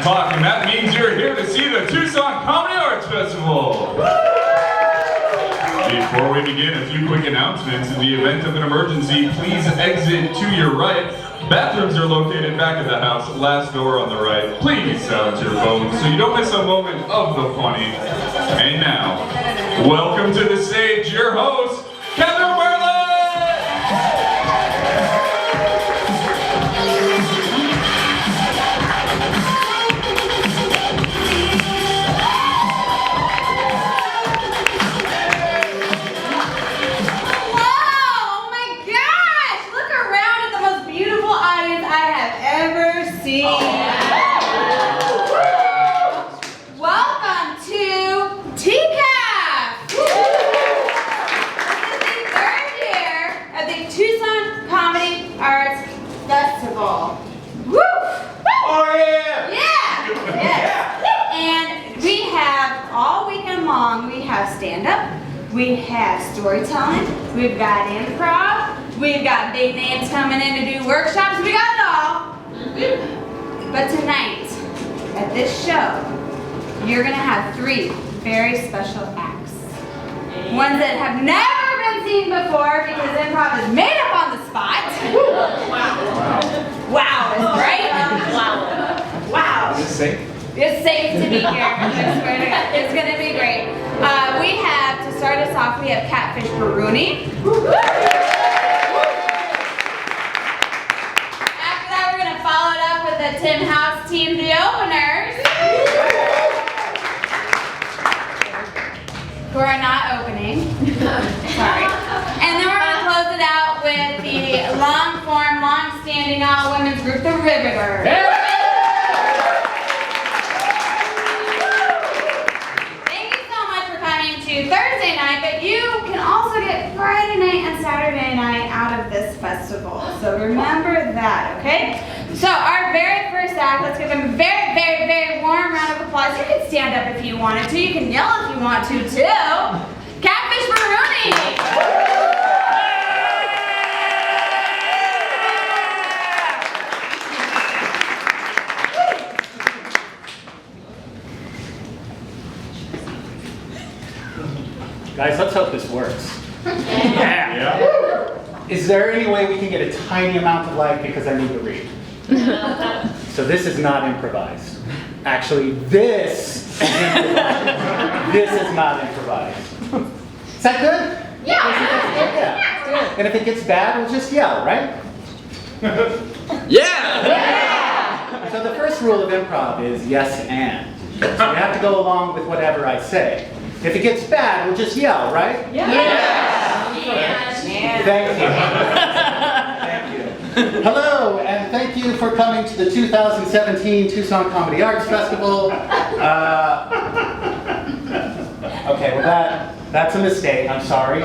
o'clock, and that means you're here to see the Tucson Comedy Arts Festival. Before we begin, a few quick announcements. In the event of an emergency, please exit to your right. Bathrooms are located back of the house, last door on the right. Please silence your phones so you don't miss a moment of the funny. And now, welcome to the stage, your host, Catherine Merlin! Welcome to TCAF! This is the third year of the Tucson Comedy Arts Festival. Woo! Oh yeah! Yeah! Yes. And we have, all weekend long, we have stand-up, we have storytelling, we've got improv, we've got big names coming in to do workshops, we got it all. But tonight, at this show, you're going to have three very special acts. Ones that have never been seen before because improv is made up on the spot. Wow, right? Wow. Is it safe? It's safe to be here. I swear to God. It's going to be great. We have, to start us off, we have Catfish Baruni. Followed up with the Tim House team, the openers, who are not opening. Sorry. And then we're going to close it out with the long-form, long-standing all-women's group, the Riveters. Thank you so much for coming to Thursday night, but you can also get Friday night and Saturday night out of this festival. So remember that, okay? So our very first act, let's give them a very, very, very warm round of applause. You can stand up if you wanted to. You can yell if you want to, too. Catfish Baruni. Guys, let's hope this works. Yeah. Is there any way we can get a tiny amount of light because I need to read? So this is not improvised. Actually, this is improvised. This is not improvised. Is that good? Yeah. And if it gets bad, we'll just yell, right? Yeah! So the first rule of improv is yes and. So you have to go along with whatever I say. If it gets bad, we'll just yell, right? Thank you. Thank you. Hello, and thank you for coming to the 2017 Tucson Comedy Arts Festival. Okay, well that's a mistake. I'm sorry.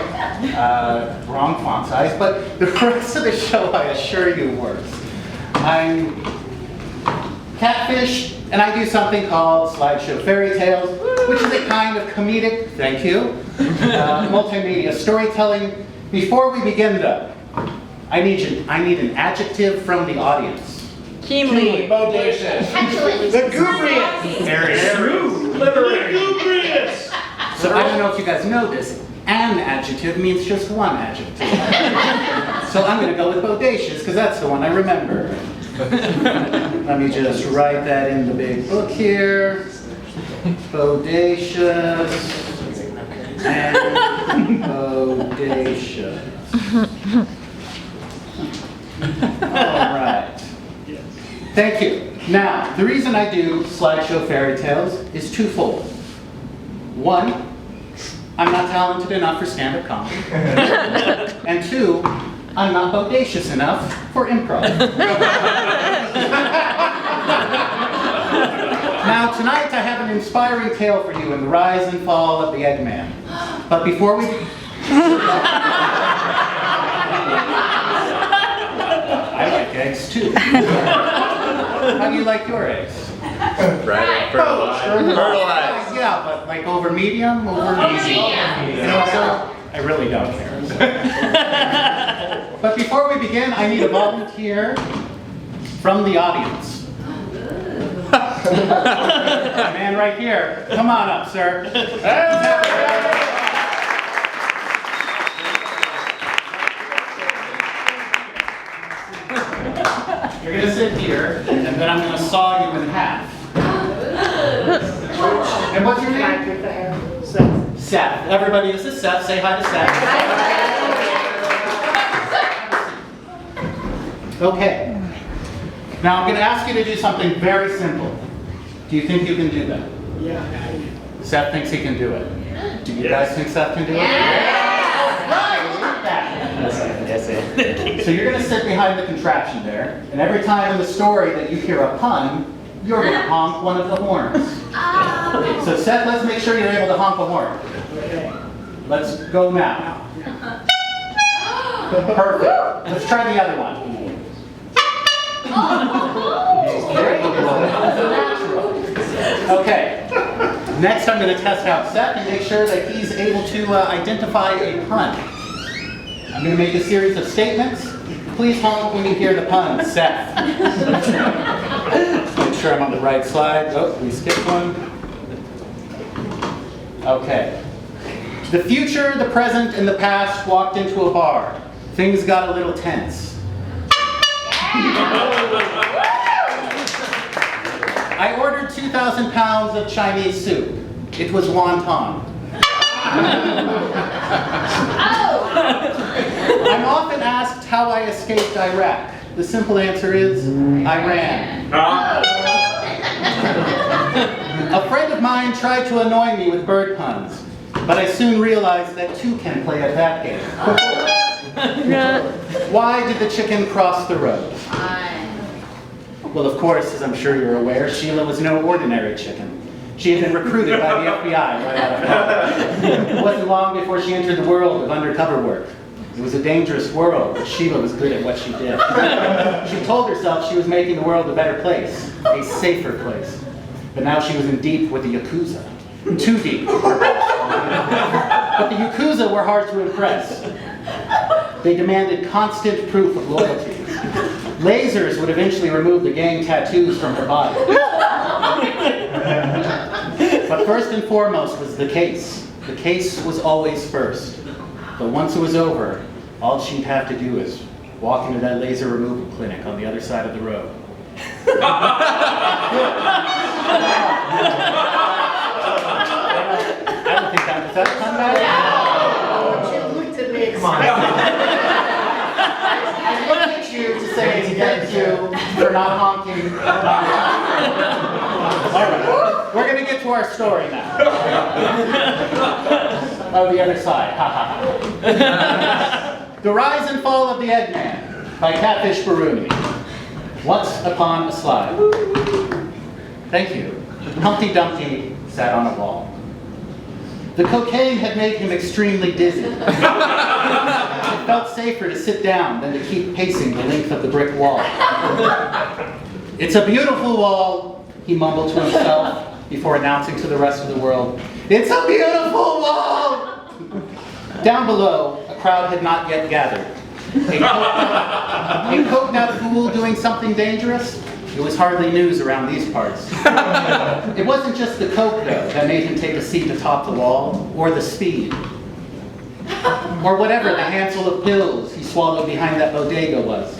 Wrong font size. But the rest of the show, I assure you, works. I'm Catfish, and I do something called Slideshow Fairytales, which is a kind of comedic, thank you, multimedia storytelling. Before we begin, though, I need an adjective from the audience. Keenly. Bodacious. Lugubrious. Very true. Lugubrious. So I don't know if you guys know this. An adjective means just one adjective. So I'm going to go with bodacious because that's the one I remember. Let me just write that in the big book here. Bodacious and bodacious. All right. Thank you. Now, the reason I do Slideshow Fairytales is twofold. One, I'm not talented enough for stand-up comedy. And two, I'm not bodacious enough for improv. Now, tonight I have an inspiring tale for you in the rise and fall of the Eggman. But before we... I like eggs too. How do you like your eggs? Right. Fertilized. Yeah, but like over medium, over easy. You know, so I really don't care. But before we begin, I need a volunteer from the audience. My man right here. Come on up, sir. You're going to sit here, and then I'm going to saw you in half. And what's your name? Seth. Everybody, this is Seth. Say hi to Seth. Okay. Now I'm going to ask you to do something very simple. Do you think you can do that? Yeah. Seth thinks he can do it. Do you guys think Seth can do it? Yes, so you're going to sit behind the contraption there, and every time in the story that you hear a pun, you're going to honk one of the horns. So Seth, let's make sure you're able to honk a horn. Let's go now. Perfect. Let's try the other one. Okay. Next, I'm going to test out Seth and make sure that he's able to identify a pun. I'm going to make a series of statements. Please honk when you hear the pun, Seth. Make sure I'm on the right slide. Oh, we skipped one. Okay. The future, the present, and the past walked into a bar. Things got a little tense. I ordered 2,000 pounds of Chinese soup. It was wonton. I'm often asked how I escaped Iraq. The simple answer is, I ran. A friend of mine tried to annoy me with bird puns, but I soon realized that two can play at that game. Why did the chicken cross the road? Well, of course, as I'm sure you're aware, Sheila was no ordinary chicken. She had been recruited by the FBI right out of college. It wasn't long before she entered the world of undercover work. It was a dangerous world, but Sheila was good at what she did. She told herself she was making the world a better place, a safer place. But now she was in deep with the Yakuza. Too deep. But the Yakuza were hard to impress. They demanded constant proof of loyalty. Lasers would eventually remove the gang tattoos from her body. But first and foremost was the case. The case was always first. But once it was over, all she'd have to do is walk into that laser removal clinic on the other side of the road. I don't think that was that fun, guys. She looked at me. Come on. I looked at you to say thank you for not honking. All right, we're going to get to our story now. Oh, the other side. Ha ha ha. The Rise and Fall of the Eggman by Catfish Baruni. Once upon a slide. Thank you. Humpty Dumpty sat on a wall. The cocaine had made him extremely dizzy. It felt safer to sit down than to keep pacing the length of the brick wall. It's a beautiful wall, he mumbled to himself before announcing to the rest of the world, it's a beautiful wall! Down below, a crowd had not yet gathered. A coked out fool doing something dangerous? It was hardly news around these parts. It wasn't just the coke, though, that made him take a seat atop the wall, or the speed. Or whatever the handful of pills he swallowed behind that bodega was.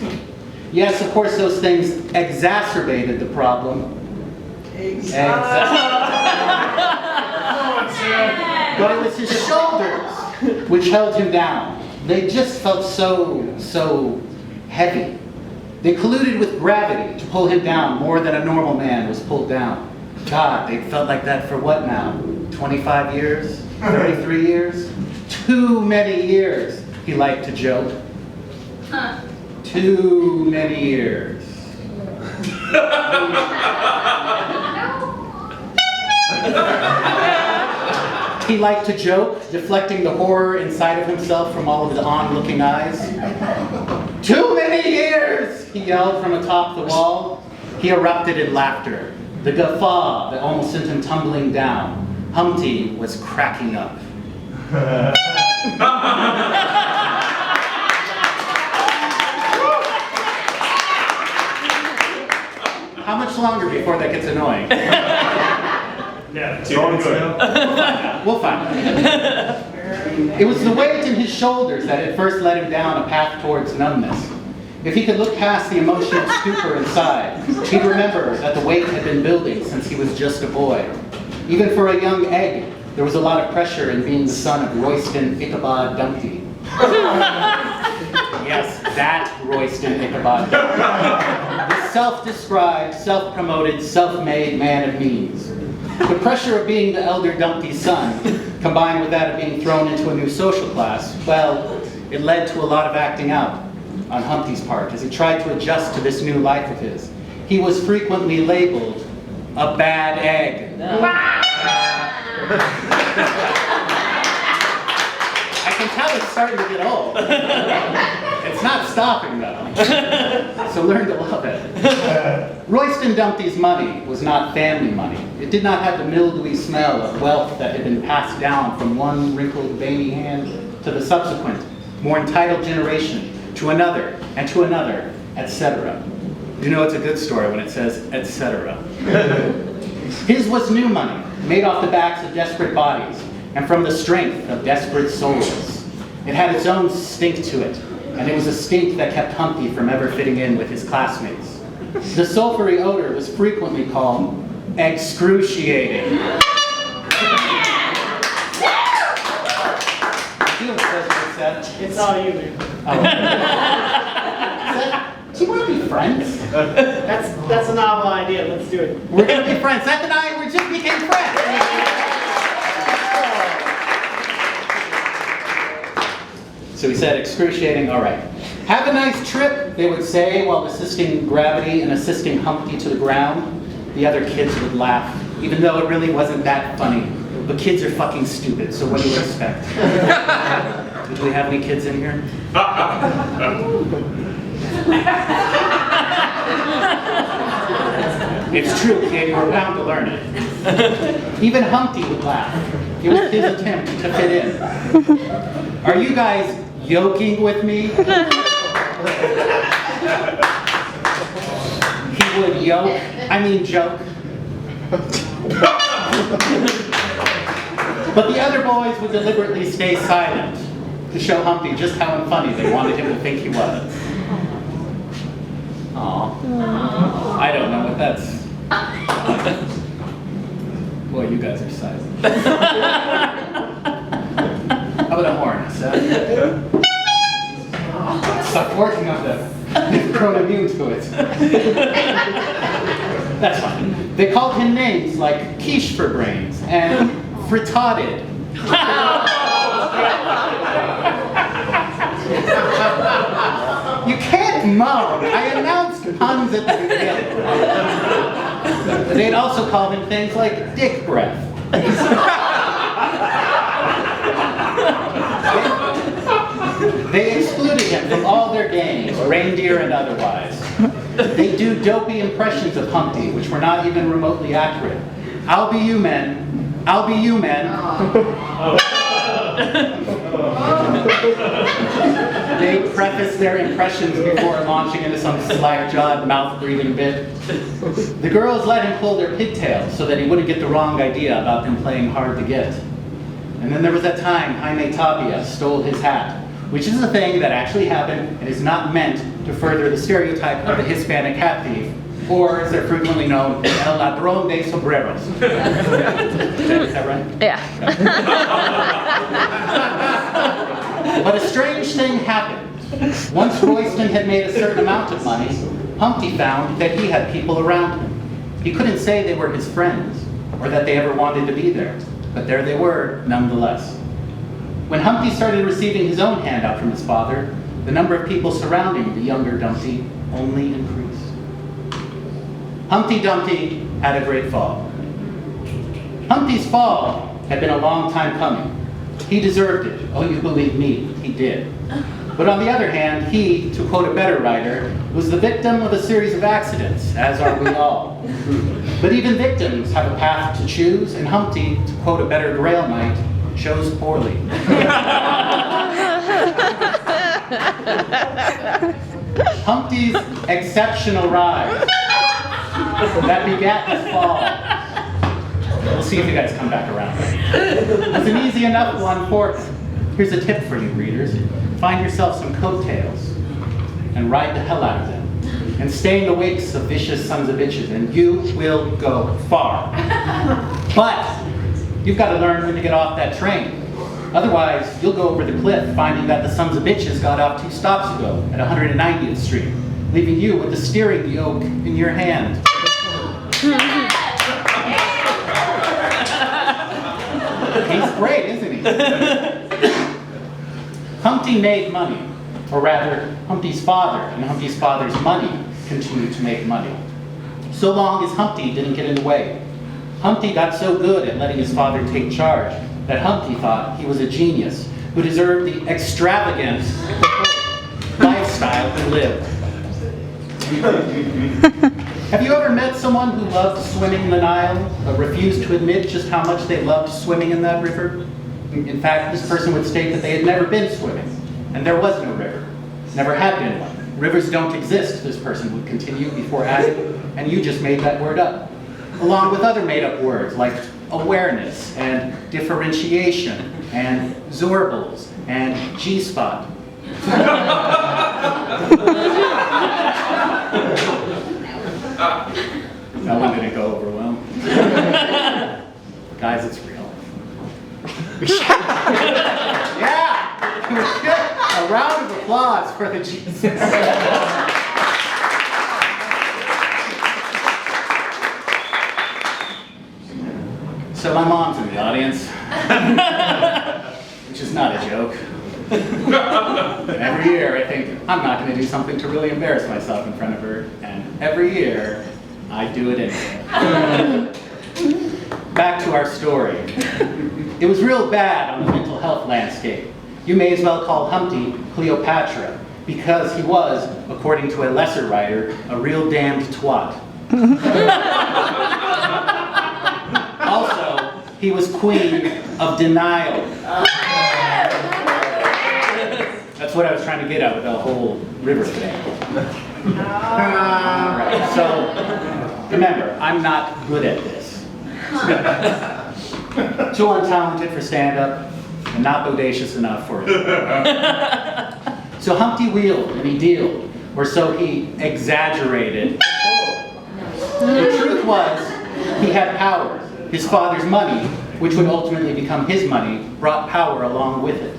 Yes, of course, those things exacerbated the problem. But it was his shoulders which held him down. They just felt so heavy. They colluded with gravity to pull him down more than a normal man was pulled down. God, they felt like that for what now? 25 years? 33 years? Too many years, he liked to joke. Too many years. He liked to joke, deflecting the horror inside of himself from all of the onlooking eyes. Too many years, he yelled from atop the wall. He erupted in laughter, the guffaw that almost sent him tumbling down. Humpty was cracking up. How much longer before that gets annoying? Yeah, too good. We'll find out. It was the weight in his shoulders that had first led him down a path towards numbness. If he could look past the emotional stupor inside, he'd remember that the weight had been building since he was just a boy. Even for a young egg, there was a lot of pressure in being the son of Royston Ichabod Dumpty. Yes, that Royston Ichabod Dumpty. The self-described, self-promoted, self-made man of means. The pressure of being the elder Dumpty's son, combined with that of being thrown into a new social class, well, it led to a lot of acting out on Humpty's part as he tried to adjust to this new life of his. He was frequently labeled a bad egg. I can tell it's starting to get old. It's not stopping though. So learn to love it. Royston Dumpty's money was not family money. It did not have the mildewy smell of wealth that had been passed down from one wrinkled, veiny hand to the subsequent, more entitled generation, to another, and to another, etc. You know it's a good story when it says, etc. His was new money, made off the backs of desperate bodies, and from the strength of desperate souls. It had its own stink to it, and it was a stink that kept Humpty from ever fitting in with his classmates. The sulfury odor was frequently called excruciating. It's all you, man. Oh. Do you want to be friends? That's a novel idea. Let's do it. We're going to be friends. Seth and I, we just became friends. So he said excruciating, all right. Have a nice trip, they would say, while assisting gravity and assisting Humpty to the ground. The other kids would laugh, even though it really wasn't that funny. But kids are fucking stupid, so what do you expect? Do we have any kids in here? It's true, kid, you were bound to learn it. Even Humpty would laugh. It was his attempt to fit in. Are you guys yoking with me? He would joke. But the other boys would deliberately stay silent to show Humpty just how unfunny they wanted him to think he was. Aw. I don't know what that's. Boy, you guys are silent. How about a horn, Seth? Stop working on this. You've grown immune to it. That's fine. They called him names like quiche for brains and frittarded. You can't moan. I announced puns at the beginning. They'd also call him things like dick breath. They excluded him from all their games, reindeer and otherwise. They do dopey impressions of Humpty, which were not even remotely accurate. I'll be you, men. I'll be you, men. They preface their impressions before launching into some slack-jawed, mouth-breathing bit. The girls let him pull their pigtails so that he wouldn't get the wrong idea about them playing hard to get. And then there was that time Jaime Tapia stole his hat, which is a thing that actually happened and is not meant to further the stereotype of the Hispanic hat thief, or as they're frequently known, el ladrón de sombreros. Is that right? Yeah. But a strange thing happened. Once Royston had made a certain amount of money, Humpty found that he had people around him. He couldn't say they were his friends, or that they ever wanted to be there, but there they were nonetheless. When Humpty started receiving his own handout from his father, the number of people surrounding the younger Dumpty only increased. Humpty Dumpty had a great fall. Humpty's fall had been a long time coming. He deserved it. Oh, you believe me, he did. But on the other hand, he, to quote a better writer, was the victim of a series of accidents, as are we all. But even victims have a path to choose, and Humpty, to quote a better Grail Knight, chose poorly. Humpty's exceptional rise that begat this fall. We'll see if you guys come back around. It's an easy enough one for you. Here's a tip for you readers. Find yourself some coattails and ride the hell out of them. And stay in the wakes of vicious sons of bitches, and you will go far. But you've got to learn when to get off that train. Otherwise, you'll go over the cliff finding that the sons of bitches got off 2 stops ago at 190th Street, leaving you with the steering yoke in your hand. He's great, isn't he? Humpty made money, or rather, Humpty's father and Humpty's father's money continued to make money. So long as Humpty didn't get in the way. Humpty got so good at letting his father take charge that Humpty thought he was a genius who deserved the extravagant lifestyle he lived. Have you ever met someone who loved swimming in the Nile, but refused to admit just how much they loved swimming in that river? In fact, this person would state that they had never been swimming, and there was no river. Never had been one. Rivers don't exist, this person would continue before adding, and you just made that word up. Along with other made-up words like awareness and differentiation and zorbles and G-spot. No one didn't go over well. Guys, it's real. Yeah! It was good. A round of applause for the Jesus. So my mom's in the audience, which is not a joke. And every year I think, I'm not going to do something to really embarrass myself in front of her, and every year I do it anyway. Back to our story. It was real bad on the mental health landscape. You may as well call Humpty Cleopatra, because he was, according to a lesser writer, a real damned twat. Also, he was queen of denial. That's what I was trying to get at with the whole river thing. Right, so, remember, I'm not good at this. Too untalented for stand-up, and not bodacious enough for it. So Humpty wheeled and he dealed, or so he exaggerated. The truth was, he had power. His father's money, which would ultimately become his money, brought power along with it.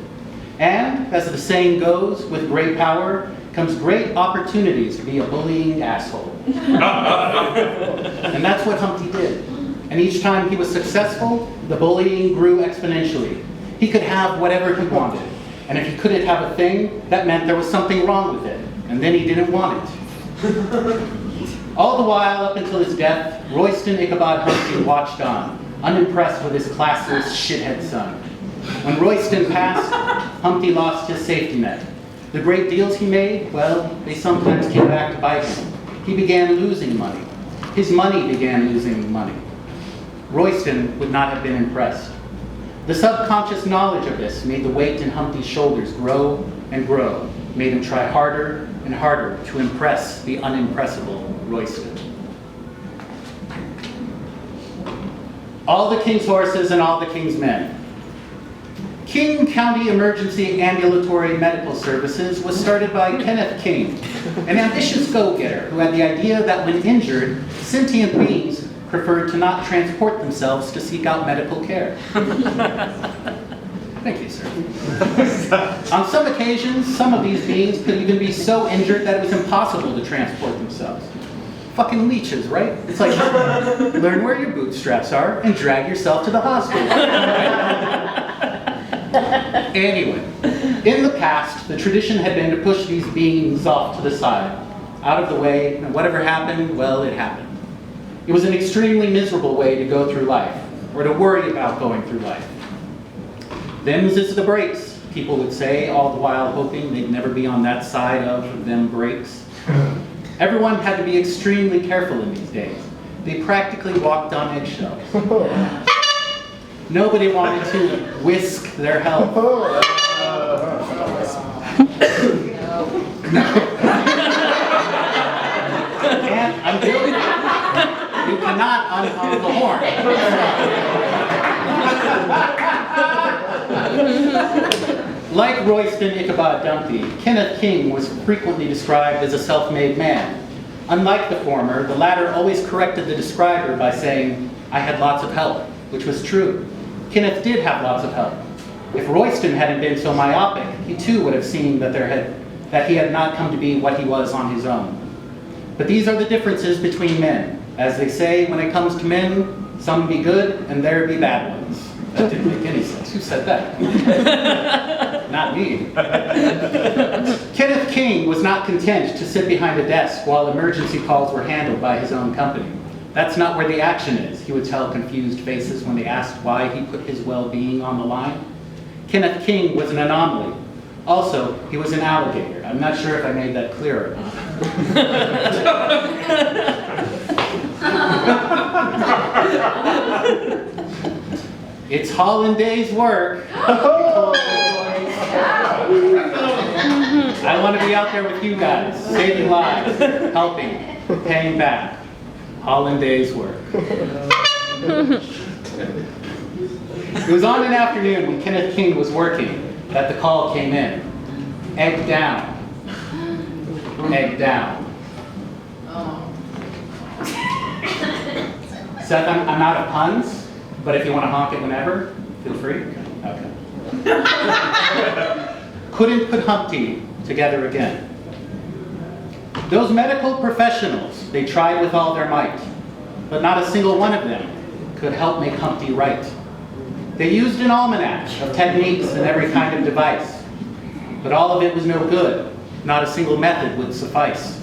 And, as the saying goes, with great power comes great opportunities to be a bullying asshole. And that's what Humpty did. And each time he was successful, the bullying grew exponentially. He could have whatever he wanted. And if he couldn't have a thing, that meant there was something wrong with it. And then he didn't want it. All the while, up until his death, Royston Ichabod Humpty watched on, unimpressed with his classless shithead son. When Royston passed, Humpty lost his safety net. The great deals he made, well, they sometimes came back to bite him. He began losing money. His money began losing money. Royston would not have been impressed. The subconscious knowledge of this made the weight in Humpty's shoulders grow and grow, made him try harder and harder to impress the unimpressible Royston. All the king's horses and all the king's men. King County Emergency Ambulatory Medical Services was started by Kenneth King, an ambitious go-getter who had the idea that when injured, sentient beings preferred to not transport themselves to seek out medical care. Thank you, sir. On some occasions, some of these beings could even be so injured that it was impossible to transport themselves. Fucking leeches, right? It's like, learn where your bootstraps are and drag yourself to the hospital. Anyway, in the past, the tradition had been to push these beings off to the side, out of the way, and whatever happened, well, it happened. It was an extremely miserable way to go through life, or to worry about going through life. Them's is the breaks, people would say, all the while hoping they'd never be on that side of them breaks. Everyone had to be extremely careful in these days. They practically walked on eggshells. Nobody wanted to whisk their health. And I'm joking. to not unhonk the horn. Like Royston Ichabod Dumpty, Kenneth King was frequently described as a self-made man. Unlike the former, the latter always corrected the describer by saying, "I had lots of help," which was true. Kenneth did have lots of help. If Royston hadn't been so myopic, he too would have seen that he had not come to be what he was on his own. But these are the differences between men. As they say, when it comes to men, some be good and there be bad ones. That didn't make any sense. Who said that? Not me. Kenneth King was not content to sit behind a desk while emergency calls were handled by his own company. That's not where the action is, he would tell confused faces when they asked why he put his well-being on the line. Kenneth King was an anomaly. Also, he was an alligator. I'm not sure if I made that clear or not. It's Hollanday's work. I want to be out there with you guys, saving lives, helping, paying back. Hollanday's work. It was on an afternoon when Kenneth King was working that the call came in. Egg down. Egg down. Seth, I'm out of puns, but if you want to honk it whenever, feel free. Okay. Couldn't put Humpty together again. Those medical professionals, they tried with all their might, but not a single one of them could help make Humpty right. They used an almanac of techniques and every kind of device, but all of it was no good. Not a single method would suffice.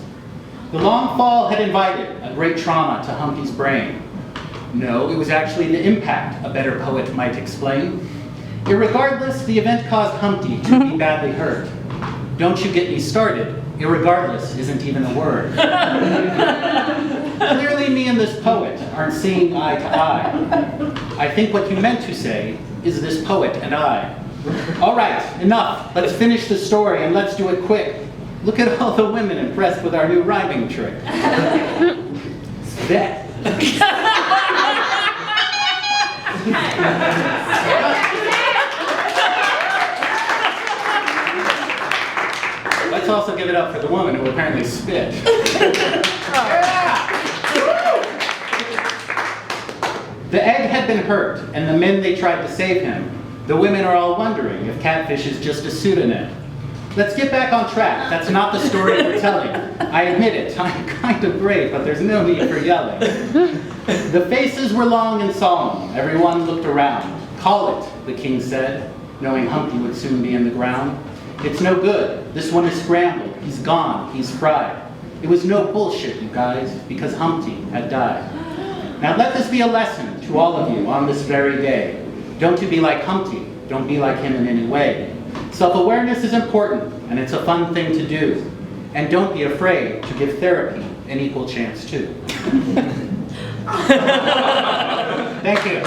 The long fall had invited a great trauma to Humpty's brain. No, it was actually the impact, a better poet might explain. Irregardless, the event caused Humpty to be badly hurt. Don't you get me started. Irregardless isn't even a word. Clearly me and this poet aren't seeing eye to eye. I think what you meant to say is this poet and I. All right, enough. Let's finish the story and let's do it quick. Look at all the women impressed with our new rhyming trick. That. Let's also give it up for the woman who apparently spit. The egg had been hurt, and the men they tried to save him. The women are all wondering if catfish is just a pseudonym. Let's get back on track. That's not the story we're telling. I admit it, I'm kind of brave, but there's no need for yelling. The faces were long and solemn. Everyone looked around. Call it, the king said, knowing Humpty would soon be in the ground. It's no good. This one is scrambled. He's gone. He's fried. It was no bullshit, you guys, because Humpty had died. Now let this be a lesson to all of you on this very day. Don't you be like Humpty. Don't be like him in any way. Self-awareness is important, and it's a fun thing to do. And don't be afraid to give therapy an equal chance too. Thank you.